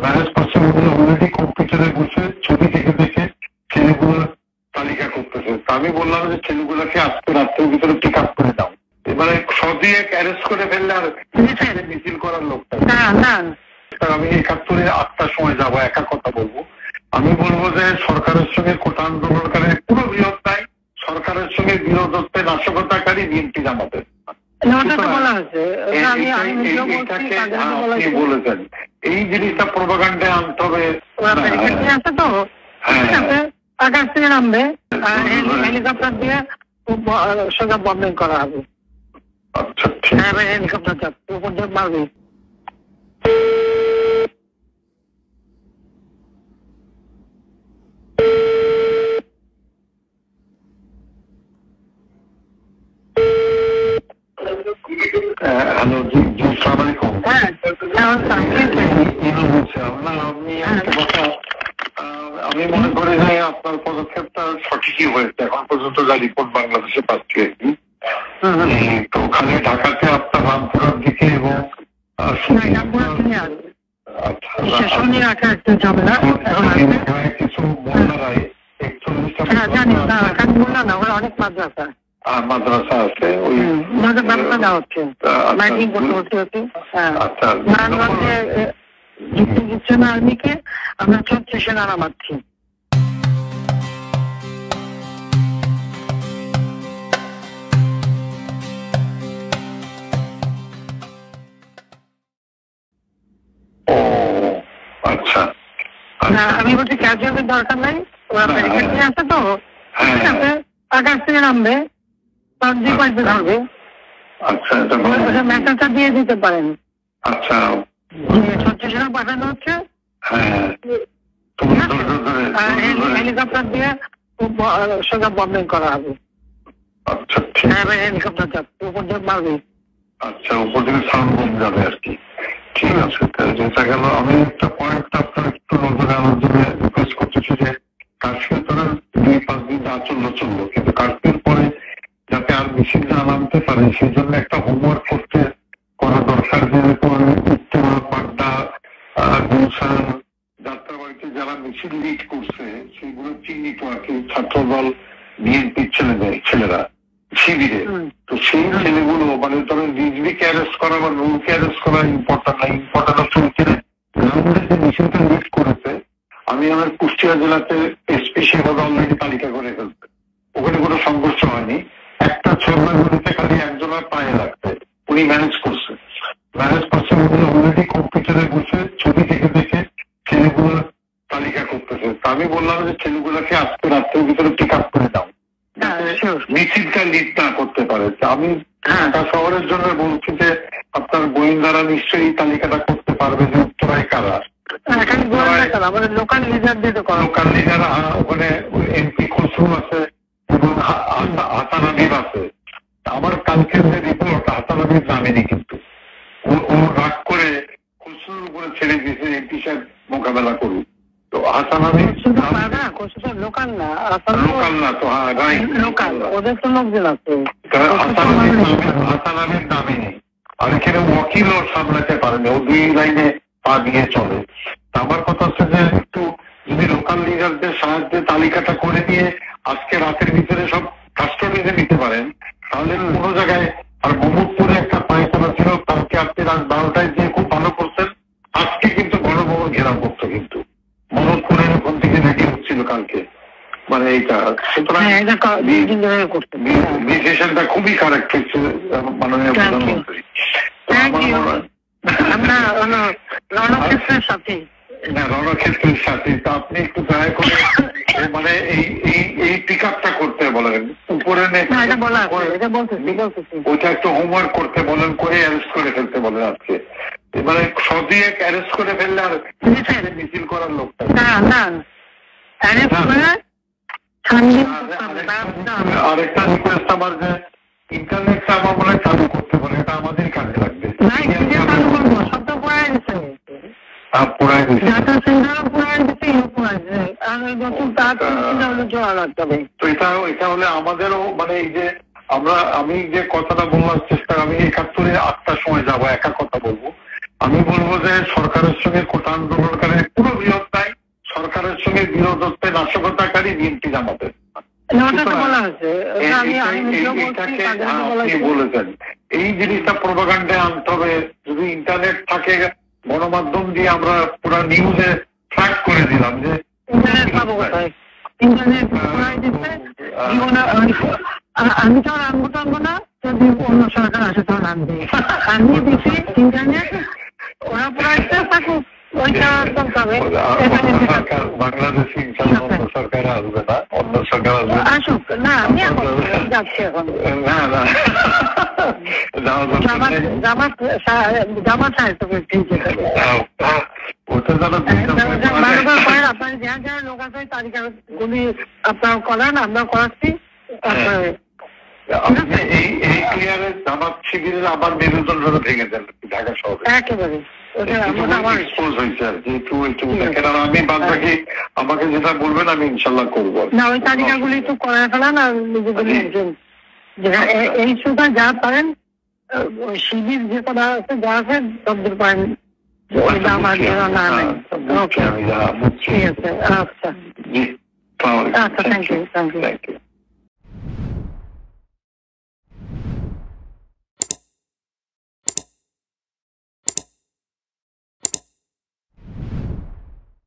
Marriage person already কম্পিউটারে বসে ছবি দেখে দেখে ছেলেগুলোর তালিকা করতেছে। আমি বললাম যে ছেলেগুলোকে আজকে রাত্রের ভিতরে পিক আপ করে দাও। এবারে সদিয়ে অ্যারেস্ট করে ফেললে আর মিছিল করার লোকটা আমি ৭১-এ ৮টার সময় যাবো, একা কথা বলবো। আমি বলবো যে সরকারের সঙ্গে কোটা আন্দোলনকারী পুরো বিরোধ নাই, সরকারের সঙ্গে বিরোধ হচ্ছে নাশকতাকারী বিএনপি জামাতের। বলেছেন এই জিনিসটা প্রোপাগান্ডে আনতে হবে। আকাশ থেকে নামবে, হেলিকপ্টার দিয়ে সোজা বম্বিং করা হবে। আচ্ছা ঠিক আছে, হেলিকপ্টার যাচ্ছে উপর দিয়ে মারবে। হ্যালো, জি জি, আসসালামু আলাইকুম। আমি মনে করি যে আপনার পদক্ষেপটা সঠিকই হয়েছে। এখন পর্যন্ত যা রিপোর্ট বাংলাদেশে পাচ্ছি আর কি, তো ওখানে ঢাকাতে আপনার রামপুরার দিকে এবং কিছু বন্যারায় 41টা অনেক মাদ্রাসা মাদ্রাসা আছে, ওই ব্যবস্থা হচ্ছে, মাইকিং করতে হচ্ছে। আর্মিকে আমরা 36 সেনা নামাচ্ছি। আচ্ছা, আমি বলছি ক্যাজুয়ালের দরকার নাই, ওরা ব্যারিকেড নিয়ে আসে তো, ঠিক আছে, আকাশ থেকে নামবে, যে পাশে ধরবে। আচ্ছা, মেসেজটা দিয়ে দিতে পারেন। আচ্ছা, 36 সেনা পাঠানো হচ্ছে, হেলিকপ্টার দিয়ে সোজা বম্বিং করা হবে। আচ্ছা ঠিক আছে, হেলিকপ্টার যাচ্ছে উপর দিয়ে মারবে। আচ্ছা, উপর থেকে সাউন্ড বোম যাবে আর কি। ঠিক আছে, যেটা গেল। আমি একটা পয়েন্ট আপনার একটু নজরে আনার জন্য রিকোয়েস্ট করতেছি যে কার্ফিউ তারা 2-5 দিন যা চললো, কিন্তু কার্ফিউর পরে যাতে আর মিছিল না নামতে পারে সেই জন্য একটা হোমওয়ার্ক করা দরকার। যেরকম উত্তরা, পাড্ডা, গুলশান, যাত্রাবাড়িতে যারা মিছিল লিড করছে সেগুলো চিহ্নিত আর কি, ছাত্রদল, বিএনপির ছেলেরা শিবিরে। তো সেই ছেলেগুলো মানে ধরো রিজভিকে অ্যারেস্ট করা বা নূরকে অ্যারেস্ট করা ইম্পর্টেন্ট না, ইম্পর্টেন্ট হচ্ছে গ্রাউন্ডে যে মিছিলটা লিড করেছে। আমি আমার কুষ্টিয়া জেলাতে এসপি সেভাবে অলরেডি তালিকা করে ফেলছে, ওখানে কোনো সংঘর্ষ হয়নি। একটা ছোটগুলিতে খালি একজনের পায়ে লাগছে, উনি ম্যানেজ করছে। ম্যানেজ পার্সন অলরেডি কম্পিউটারে বসে ছবি দেখে দেখে ছেলেগুলোর তালিকা করতেছে। আমি বললাম যে ছেলেগুলোকে আজকে রাত্রের ভিতরে পিক আপ করে দাও, মিছিলটা লিড না করতে পারে। আমি ঢাকা শহরের জন্য বলছি যে আপনার গোয়েন্দারা নিশ্চয়ই এই তালিকাটা করতে পারবে যে উত্তরায় কারা। লোকাল লিডার ওখানে এমপি খসরু আছে এবং হাসান হাবিব আছে। আমার কালকের যে রিপোর্ট, হাসান হাবিব নামেনি, কিন্তু ও রাগ করে খসরুর উপরে ছেড়ে দিয়েছে এমপি সাহেব মোকাবেলা করুক। তো হাসান হাবিব লোকাল না তো, হ্যাঁ রাইট, লোকাল, ওদের তো লোকজন আছে। হাসান হাবিব নামেনি, আর এখানে ওয়াকিল ওর সামলাতে পারেনি, ও 2 লাইনে পা দিয়ে চলে। আমার কথা হচ্ছে যে একটু যদি লোকাল লিডারদের সাহায্যে তালিকাটা করে দিয়ে আজকে রাতের ভিতরে সব কাস্টডিতে নিতে পারেন, তাহলে কোনো জায়গায়। আর মোহাম্মদপুরে একটা পায়খানা ছিল, কালকে আপনি রাত 12টায় দিয়ে খুব ভালো করছেন, আজকে কিন্তু গণভবন ঘেরাও করতো, কিন্তু মোহাম্মদপুরের ওখান থেকে রেডি হচ্ছিল কালকে, মানে এইটা। সুতরাং ডিসিশনটা খুবই কারেক্ট হচ্ছে মাননীয় প্রধানমন্ত্রী। রণক্ষেত্রের সাথে তো আপনি একটু দয়া করে মানে এই পিক আপটা করতে বলেন, উপরে ওইটা একটু হোমওয়ার্ক করতে বলেন, করে অ্যারেস্ট করে ফেলতে বলেন আজকে। মানে সদিয়ে অ্যারেস্ট করে ফেললে আর মিছিল করার লোকটা। আরেকটা রিকোয়েস্ট আমার, যে ইন্টারনেটটা আমার মনে হয় চালু করতে বলে, এটা আমাদের কাজে লাগবে। তো এটা হলে আমাদেরও মানে এই যে আমি যে কথাটা বললাম চেষ্টা, আমি ৭১-এ ৮টার সময় যাবো, একা কথা বলবো। আমি বলবো যে সরকারের সঙ্গে কোটা আন্দোলনকারী পুরো বিরোধ নাই, সরকারের সঙ্গে বিরোধ হচ্ছে নাশকতাকারী বিএনপি জামাতের। আপনি বলেছেন এই জিনিসটা প্রোপাগান্ডায় আনতে হবে। যদি ইন্টারনেট থাকে, গণমাধ্যম দিয়ে আমরা পুরো নিউজে ট্র্যাক করে দিলাম যে আমি তো আর আনবো টানবো না, যদি অন্য সরকার আসে তখন আনবে। আমি দিচ্ছি ইন্টারনেট, ওরা পুরাইতে থাকুক, ওইটা চলতে হবে। বাংলাদেশে ইনশাআল্লাহ অন্য সরকার আসবে না, অন্য সরকার আসবে আসুক না। আমি এখন যাচ্ছি, এখন না না জামাত সাহিত্য ওটা আপনার যা যা লোক আছে তালিকাগুলি আপনারা করান, আমরা করাচ্ছি। জামাত শিবিরের আবার মেরুদণ্ড ভেঙে দেন ঢাকা শহরে একেবারে। আমি বাদ বাকি আমাকে যেটা বলবেন আমি ইনশাল্লাহ করবো না। ওই তালিকাগুলি একটু করে ফেলান আর নিজেগুলি এই সুতা যা পারেন, শিবির যে কথা আছে যা আছে তদ্দূর পারেন। ঠিক আছে, আচ্ছা আচ্ছা, থ্যাংক ইউ।